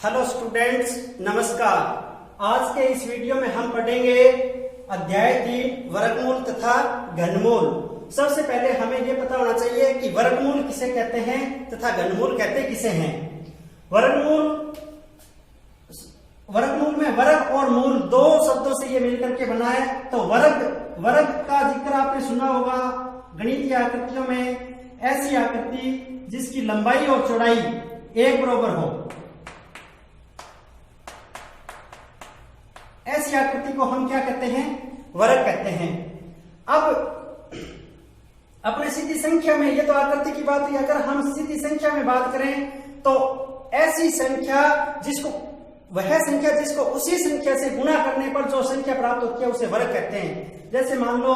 Hello students, नमस्कार। आज के इस वीडियो में हम पढ़ेंगे अध्याय 3 वर्गमूल तथा घनमूल। सबसे पहले हमें यह पता होना चाहिए कि वर्गमूल किसे कहते हैं तथा घनमूल कहते किसे हैं। वर्गमूल में वर्ग और मूल दो शब्दों से ये मिलकर के बना है। तो वर्ग का जिक्र आपने सुना होगा गणितीय आकृतियों में, ऐसी आकृति जिसकी लंबाई और चौड़ाई एक बराबर हो, ऐसी आकृति को हम क्या कहते हैं? वर्ग कहते हैं। अब अपने सीधी संख्या में, ये तो आकृति की बात हुई, अगर हम सीधी संख्या में बात करें तो ऐसी संख्या जिसको उसी संख्या से गुणा करने पर जो संख्या प्राप्त होती है उसे वर्ग कहते हैं। जैसे मान लो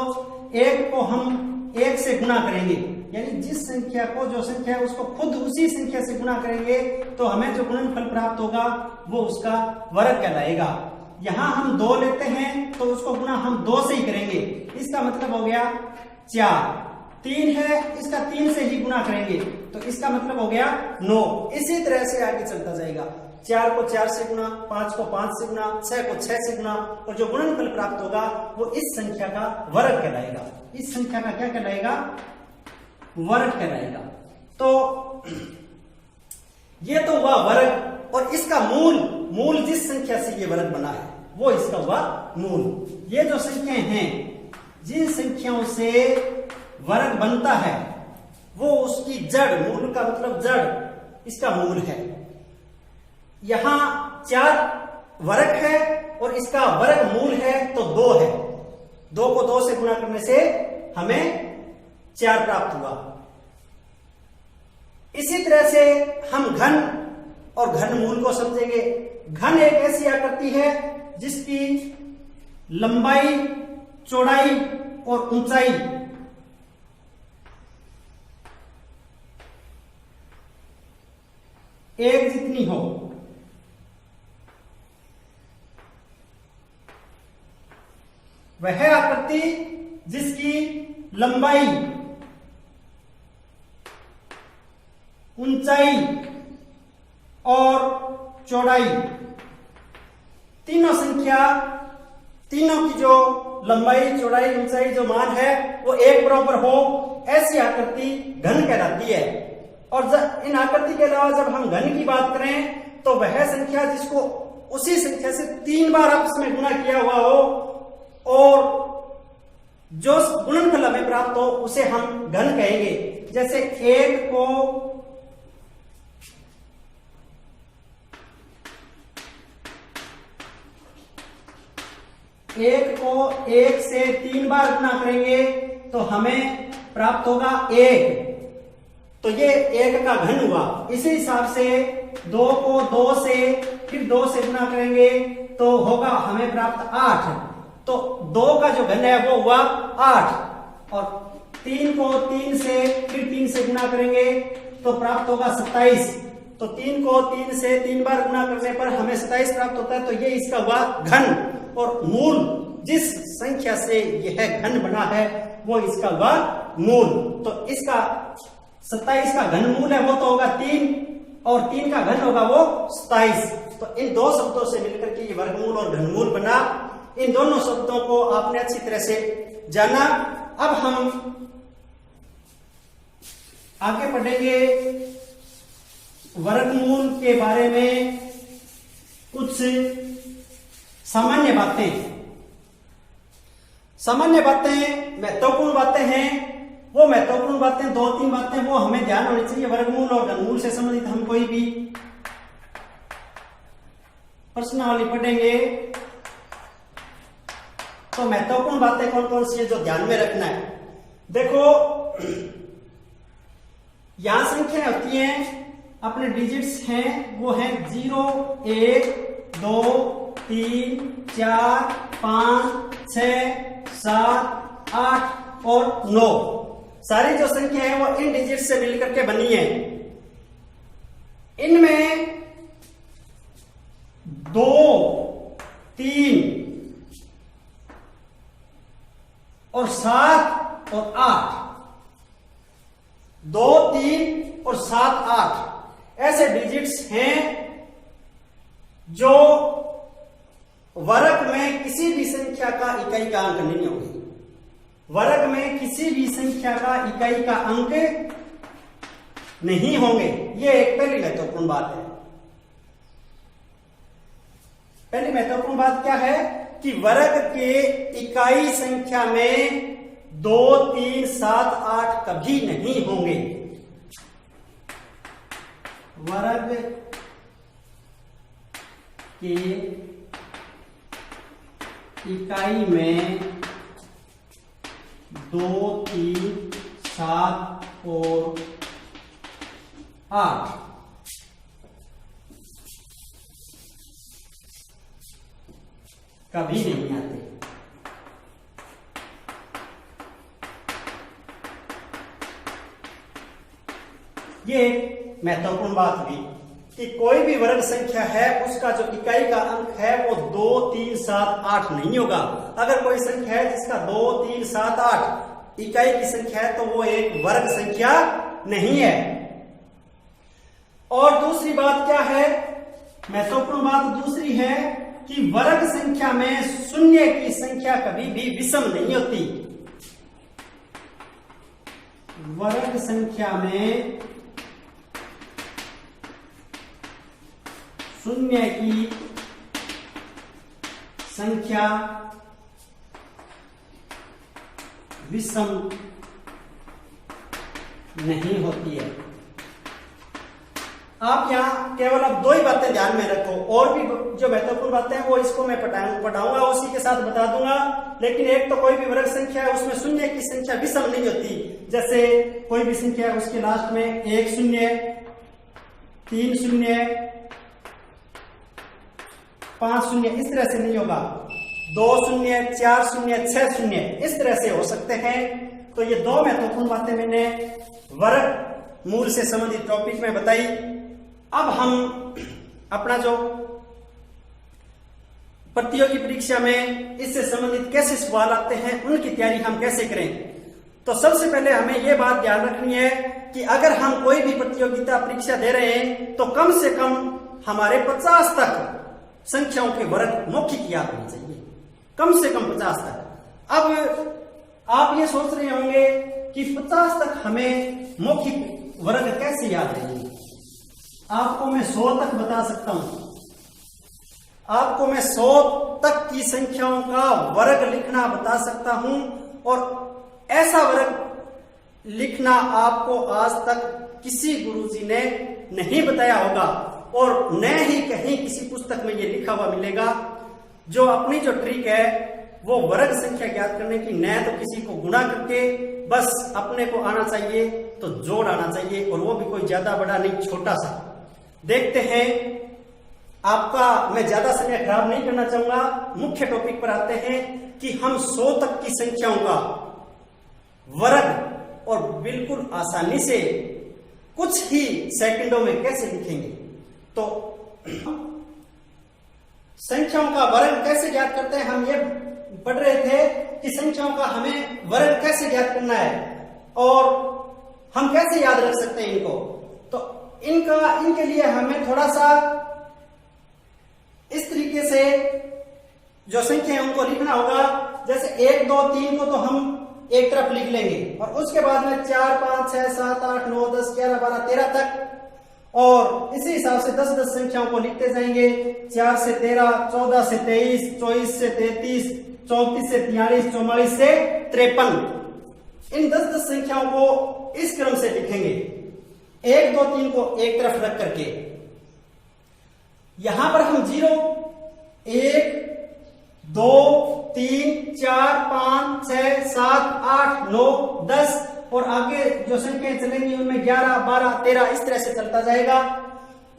1 को हम 1 से गुणा करेंगे, यानी जिस संख्या को, जो संख्या है उसको खुद उसी संख्या से गुणा करेंगे तो हमें जो गुणनफल प्राप्त होगा वो उसका वर्ग कहलाएगा। यहां हम 2 लेते हैं तो उसको गुणा हम 2 से ही करेंगे, इसका मतलब हो गया 4। 3 है, इसका 3 से ही गुणा करेंगे तो इसका मतलब हो गया 9। इसी तरह से आगे चलता जाएगा। 4 को 4 से गुणा, 5 को 5 से गुणा, 6 को 6 से गुणा, और जो गुणनफल प्राप्त होगा वो इस संख्या का वर्ग कहलाएगा। इस संख्या का क्या कहलाएगा? वर्ग कहलाएगा। तो ये तो हुआ वर्ग, और इसका मूल जिस संख्या से ये वर्ग बना है वो इसका हुआ मूल। ये जो संख्याएं हैं, जिन संख्याओं से वर्ग बनता है वो उसकी जड़, मूल का मतलब जड़, इसका मूल है। यहां 4 वर्ग है और इसका वर्ग मूल है तो 2 है। 2 को 2 से गुणा करने से हमें 4 प्राप्त हुआ। इसी तरह से हम घन और घनमूल को समझेंगे। घन एक ऐसी आकृति है जिसकी लंबाई, चौड़ाई और ऊंचाई एक जितनी हो। वह आकृति जिसकी लंबाई, ऊंचाई और चौड़ाई, तीनों की जो लंबाई, चौड़ाई, ऊंचाई जो मान है वो एक बराबर हो, ऐसी आकृति घन कहलाती है। और इन आकृति के अलावा जब हम घन की बात करें तो वह संख्या जिसको उसी संख्या से 3 बार आपस में गुणा किया हुआ हो और जो गुणनफल हमें प्राप्त हो उसे हम घन कहेंगे। जैसे 1 को 1 से 3 बार गुणा करेंगे तो हमें प्राप्त होगा 1, तो ये 1 का घन हुआ। इसी हिसाब से 2 को 2 से फिर 2 से गुणा करेंगे तो होगा हमें प्राप्त 8, तो 2 का जो घन है वो हुआ 8। और 3 को 3 से फिर 3 से गुणा करेंगे तो प्राप्त होगा 27, तो 3 को 3 से 3 बार गुणा करने पर हमें 27 प्राप्त होता है। तो ये इसका हुआ घन। और मूल, जिस संख्या से यह घन बना है वो इसका हुआ मूल। तो इसका 27 का घन मूल है वो तो होगा 3, और 3 का घन होगा वो 27। तो इन दो शब्दों से मिलकर के ये वर्गमूल और घनमूल बना। इन दोनों शब्दों को आपने अच्छी तरह से जाना। अब हम आगे पढ़ेंगे वर्गमूल के बारे में कुछ सामान्य बातें, महत्वपूर्ण बातें हैं। वो महत्वपूर्ण बातें 2-3 बातें वो हमें ध्यान होनी चाहिए। वर्गमूल और घनमूल से संबंधित हम कोई भी प्रश्नावली पढ़ेंगे तो महत्वपूर्ण बातें कौन कौन सी है जो ध्यान में रखना है। देखो, यहां संख्याएं होती हैं, अपने डिजिट्स हैं, वो हैं 0, 1, 2, 3, 4, 5, 6, 7, 8 और 9। सारी जो संख्या है वो इन डिजिट से मिलकर के बनी है। इनमें 2, 3 और 7 और 8, 2, 3 और 7, 8 ऐसे डिजिट्स हैं जो वर्ग में किसी भी संख्या का इकाई का अंक नहीं होगी, वर्ग में किसी भी संख्या का इकाई का अंक नहीं होंगे। ये एक पहली महत्वपूर्ण बात है। पहली महत्वपूर्ण बात क्या है कि वर्ग के इकाई संख्या में 2, 3, 7, 8 कभी नहीं होंगे। वर्ग के इकाई में 2, 3, 7 और 8 कभी नहीं आते। ये एक महत्वपूर्ण बात हुई कि कोई भी वर्ग संख्या है उसका जो इकाई का अंक है वो 2, 3, 7, 8 नहीं होगा। अगर कोई संख्या है जिसका 2, 3, 7, 8 इकाई की संख्या है तो वो एक वर्ग संख्या नहीं है। और दूसरी बात क्या है, महत्वपूर्ण बात दूसरी है कि वर्ग संख्या में शून्य की संख्या कभी भी विषम नहीं होती। वर्ग संख्या में शून्य की संख्या विषम नहीं होती है। आप यहां केवल अब 2 ही बातें ध्यान में रखो, और भी जो महत्वपूर्ण बातें हैं वो इसको मैं पढ़ाऊंगा, उसी के साथ बता दूंगा। लेकिन एक तो कोई भी वर्ग संख्या है उसमें शून्य की संख्या विषम नहीं होती। जैसे कोई भी संख्या है उसके लास्ट में 1 शून्य, 3 शून्य, 5 शून्य इस तरह से नहीं होगा। 2 शून्य, 4 शून्य, 6 शून्य इस तरह से हो सकते हैं। तो ये 2 महत्वपूर्ण बातें मैंने वर्ग मूल से संबंधित टॉपिक में बताई। अब हम अपना जो प्रतियोगी परीक्षा में इससे संबंधित कैसे सवाल आते हैं उनकी तैयारी हम कैसे करें। तो सबसे पहले हमें यह बात ध्यान रखनी है कि अगर हम कोई भी प्रतियोगिता परीक्षा दे रहे हैं तो कम से कम हमारे 50 तक संख्याओं के वर्ग मौखिक याद होने चाहिए, कम से कम 50 तक। अब आप ये सोच रहे होंगे कि 50 तक हमें मौखिक वर्ग कैसे याद रहेंगे। आपको मैं 100 तक बता सकता हूं। आपको मैं 100 तक की संख्याओं का वर्ग लिखना बता सकता हूं, और ऐसा वर्ग लिखना आपको आज तक किसी गुरुजी ने नहीं बताया होगा, और न ही कहीं किसी पुस्तक में ये लिखा हुआ मिलेगा। जो अपनी जो ट्रिक है वो वर्ग संख्या ज्ञात करने की, न तो किसी को गुणा करके, बस अपने को आना चाहिए तो जोड़ आना चाहिए, और वो भी कोई ज्यादा बड़ा नहीं, छोटा सा। देखते हैं, आपका मैं ज्यादा समय खराब नहीं करना चाहूंगा, मुख्य टॉपिक पर आते हैं कि हम 100 तक की संख्याओं का वर्ग और बिल्कुल आसानी से कुछ ही सेकंडों में कैसे लिखेंगे। तो संख्याओं का वर्ग कैसे ज्ञात करते हैं, हम ये पढ़ रहे थे कि संख्याओं का हमें वर्ग कैसे ज्ञात करना है और हम कैसे याद रख सकते हैं इनको। तो इनके लिए हमें थोड़ा सा इस तरीके से जो संख्या है उनको लिखना होगा। जैसे 1, 2, 3 को तो हम एक तरफ लिख लेंगे, और उसके बाद में 4, 5, 6, 7, 8, 9, 10, 11, 12, 13 तक, और इसी हिसाब से 10 संख्याओं को लिखते जाएंगे। 4 से 13, 14 से 23, 24 से 33, 34 से 43, 44 से 53। इन 10 संख्याओं को इस क्रम से लिखेंगे, 1, 2, 3 को एक तरफ रख करके। यहां पर हम 0, 1, 2, 3, 4, 5, 6, 7, 8, 9, 10 और आगे जो संख्याएं चलेंगी उनमें 11, 12, 13 इस तरह से चलता जाएगा।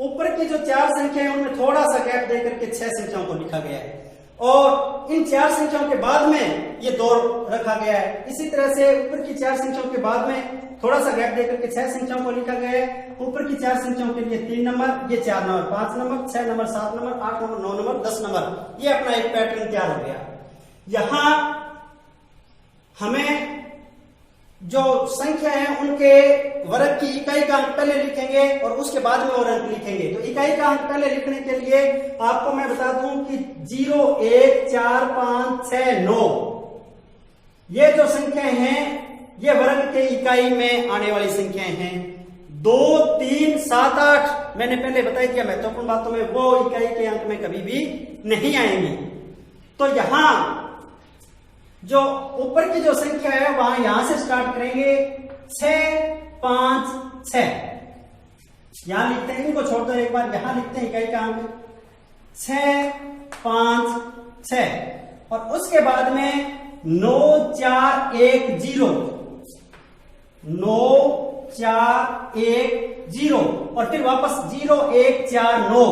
ऊपर की जो 4 संख्याएं उनमें थोड़ा सा गैप देकर के 6 संख्याओं को लिखा गया है, और इन 4 संख्याओं के बाद में ये 2 रखा गया है। इसी तरह से ऊपर की 4 संख्याओं के बाद में थोड़ा सा गैप देकर के 6 संख्याओं को लिखा गया है। ऊपर की 4 संख्याओं के लिए 3 नंबर, ये 4 number, 5 number, 6 number, 7 number, 8 number, 9 number, 10 number, ये अपना एक पैटर्न तैयार हो गया। यहां हमें जो संख्या है उनके वर्ग की इकाई का अंक पहले लिखेंगे और उसके बाद में और अंक लिखेंगे। तो इकाई का अंक पहले लिखने के लिए आपको मैं बता दूं कि 0, 1, 4, 5, 6, 9 ये जो संख्याएं हैं ये वर्ग के इकाई में आने वाली संख्याएं हैं। 2, 3, 7, 8 मैंने पहले बताई दिया महत्वपूर्ण बातों में वो इकाई के अंक में कभी भी नहीं आएंगी। तो यहां जो ऊपर की जो संख्या है वहां यहां से स्टार्ट करेंगे 6, 5, 6 यहां लिखते हैं, इनको छोड़ दो एक बार, यहां लिखते हैं इकाई का अंक 6, 5, 6 और उसके बाद में 9, 4, 1, 0 9, 4, 1, 0 और फिर वापस 0, 1, 4, 9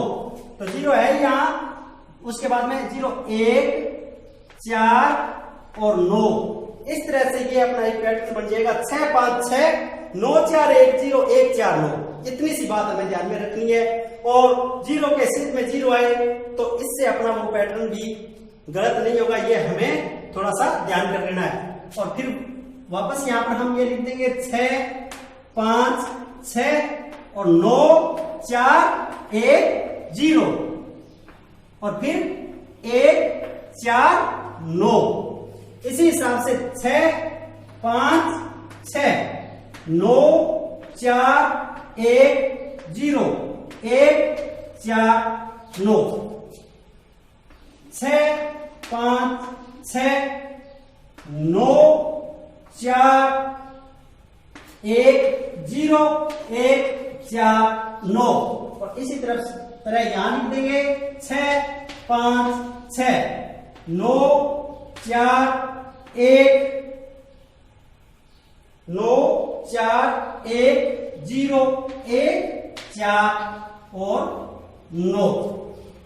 तो 0 है यहां, उसके बाद में 0, 1, 4 और 9 इस तरह से ये अपना एक पैटर्न बन जाएगा 6, 5, 6, 9, 4, 1, 0, 1, 4, 9 इतनी सी बात हमें ध्यान में रखनी है। और 0 के सिद्ध में 0 आए तो इससे अपना वो पैटर्न भी गलत नहीं होगा, ये हमें थोड़ा सा ध्यान कर लेना है। और फिर वापस यहां पर हम ये लिख देंगे 6, 5, 6 और 9, 4, 1, 0 और फिर 1, 4, 9 इसी हिसाब से 6, 5, 6, 9, 4, 1, 0, 1, 4, 9 6, 5, 6, 9, 4, 1, 0, 1, 4, 9 और इसी तरह यहां लिख देंगे 6, 5, 6, 9, 4, 1, 9, 4, 1, 0, 1, 4 और 9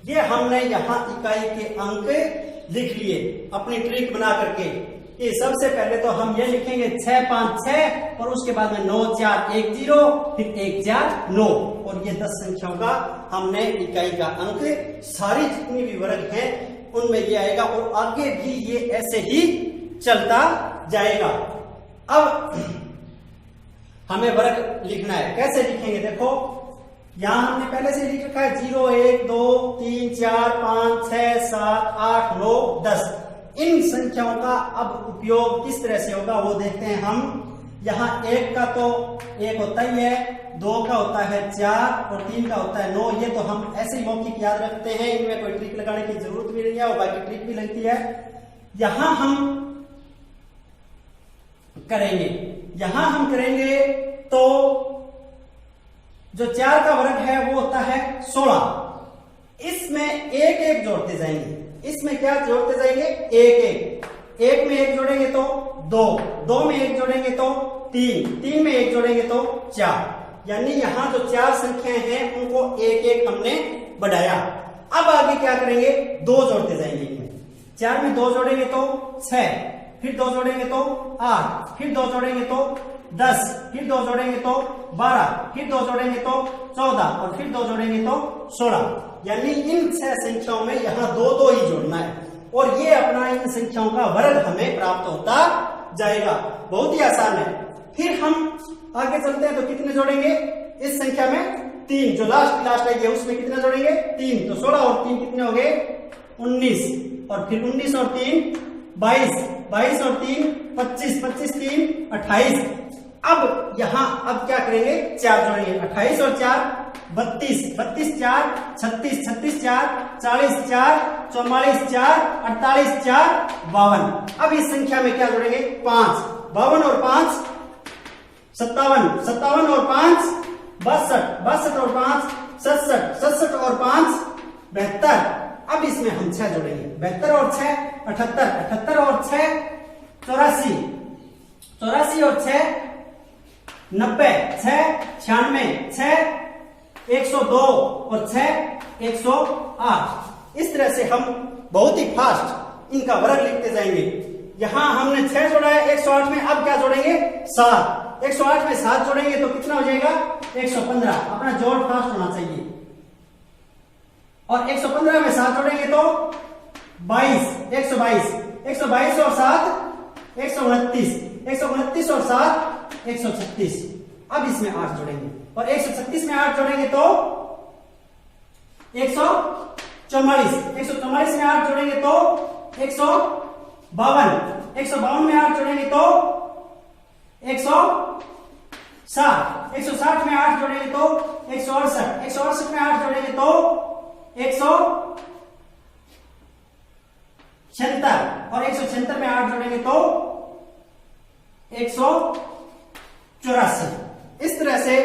ये हमने यहां इकाई के अंक लिख लिए अपनी ट्रिक बना करके। ये सबसे पहले तो हम ये लिखेंगे 6, 5, 6 और उसके बाद में 9, 4, 1, 0 फिर 1, 4, 9 और ये 10 संख्याओं का हमने इकाई का अंक सारी जितनी भी वर्ग हैं उनमें ये आएगा और आगे भी ये ऐसे ही चलता जाएगा। अब हमें वर्ग लिखना है, कैसे लिखेंगे देखो यहां हमने पहले से लिख रखा है 0, 1, 2, 3, 4, 5, 6, 7, 8, 9, 10 इन संख्याओं का अब उपयोग किस तरह से होगा वो देखते हैं हम। यहां 1 का तो 1 होता ही है, 2 का होता है 4 और 3 का होता है 9 ये तो हम ऐसे ही मौखिक याद रखते हैं, इनमें कोई ट्रिक लगाने की जरूरत भी नहीं है और बाकी ट्रिक भी लगती है। यहां हम करेंगे तो जो 4 का वर्ग है वो होता है 16 इसमें 1, 1 जोड़ते जाएंगे, इसमें क्या जोड़ते जाएंगे 1, 1 1 में 1 जोड़ेंगे तो 2, 2 में 1 जोड़ेंगे तो 3, 3 में 1 जोड़ेंगे तो 4 यानी यहां जो 4 संख्याएं हैं उनको 1, 1 हमने बढ़ाया। अब आगे क्या करेंगे 2 जोड़ते जाएंगे, इनमें 4 में 2 जोड़ेंगे तो 6 फिर 2 जोड़ेंगे तो 8 फिर 2 जोड़ेंगे तो 10 फिर 2 जोड़ेंगे तो 12 फिर 2 जोड़ेंगे तो 14 और फिर 2 जोड़ेंगे तो 16 यानी इन 6 संख्याओं में यहां 2, 2 ही जोड़ना है और ये अपना इन संख्याओं का वर्ग हमें प्राप्त होता जाएगा। बहुत ही आसान है। फिर हम आगे चलते हैं तो कितने जोड़ेंगे इस संख्या में 3 जो लास्ट आई है उसमें कितने जोड़ेंगे 3 तो 16 और 3 कितने हो गए 19 और फिर 19 और 3 22, 22 और 3 25, 25 3 28 अब यहां अब क्या करेंगे 4 जोड़ेंगे 28 और 4 32, 32 4 36, 36 4 40 4 44 4 48 4 52 अब इस संख्या में क्या जोड़ेंगे 5 52 और 5 57, 57 और 5 62, 62 और 5 67, 67 और 5 72 अब इसमें हम 6 जोड़ेंगे 72 और 6 78, 78 और 6 84, 84 और 6 90, 6 96, 6 102 और 6 108 इस तरह से हम बहुत ही फास्ट इनका वर्ग लिखते जाएंगे। यहां हमने 6 जोड़ा है 108 में, अब क्या जोड़ेंगे 7, 108 में 7 जोड़ेंगे तो कितना हो जाएगा 115 अपना जोड़ फास्ट होना चाहिए और 115 में 7 जोड़ेंगे तो 22, 122 और 7 129 129 और 7 136। अब इसमें 8 जोड़ेंगे और 136 में 8 जोड़ेंगे तो 144। 144 में 8 जोड़ेंगे तो 152। 152 में 8 जोड़ेंगे तो 160। 160 में 8 जोड़ेंगे तो 168। 168 में 8 जोड़ेंगे तो 176 और 176 में 8 जोड़ेंगे तो 184। इस तरह से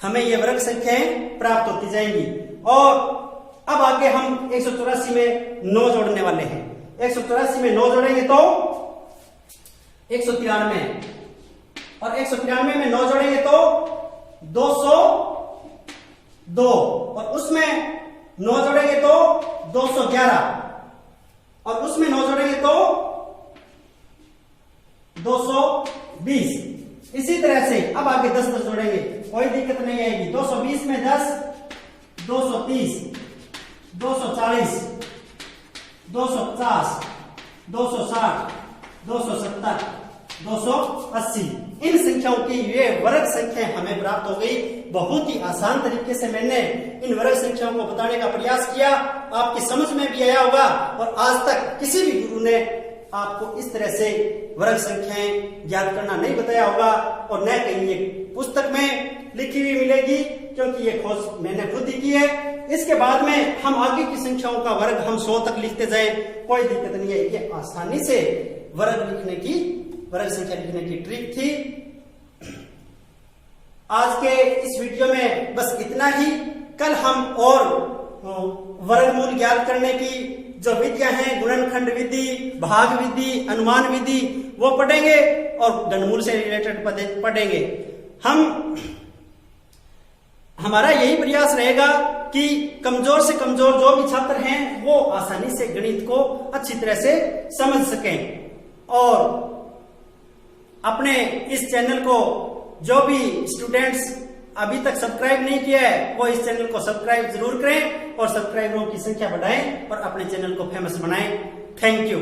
हमें ये वर्ग संख्याएं प्राप्त होती जाएंगी। और अब आगे हम 184 में 9 जोड़ने वाले हैं। 184 में 9 जोड़ेंगे तो 193 और 193 में 9 जोड़ेंगे तो 202 और उसमें 9 जोड़ेंगे तो 211 और उसमें 9 जोड़ेंगे तो 220। इसी तरह से अब आगे 10 जोड़ेंगे, कोई दिक्कत नहीं आएगी। 220 में 10 230, 240, 250, 260, 270, 280। इन संख्याओं की ये वर्ग संख्याएं हमें प्राप्त हो गई। बहुत ही आसान तरीके से मैंने इन वर्ग संख्याओं को बताने का प्रयास किया, आपकी समझ में भी आया होगा। और आज तक किसी भी गुरु ने आपको इस तरह से वर्ग संख्याएं ज्ञात करना नहीं बताया होगा और न कहीं ये पुस्तक में लिखी हुई मिलेगी, क्योंकि ये खोज मैंने खुद ही की है। इसके बाद में हम आगे की संख्याओं का वर्ग हम 100 तक लिखते जाए, कोई दिक्कत नहीं है। ये आसानी से वर्ग संख्या लिखने की ट्रिक थी। आज के इस वीडियो में बस इतना ही। कल हम और वर्गमूल ज्ञात करने की जो विधियां हैं, गुणनखंड विधि, भाग विधि, अनुमान विधि, वो पढ़ेंगे और घनमूल से रिलेटेड पढ़ेंगे। हमारा यही प्रयास रहेगा कि कमजोर से कमजोर जो भी छात्र हैं वो आसानी से गणित को अच्छी तरह से समझ सकें। और अपने इस चैनल को जो भी स्टूडेंट्स अभी तक सब्सक्राइब नहीं किया है वो इस चैनल को सब्सक्राइब जरूर करें और सब्सक्राइबरों की संख्या बढ़ाएं और अपने चैनल को फेमस बनाएं। Thank you.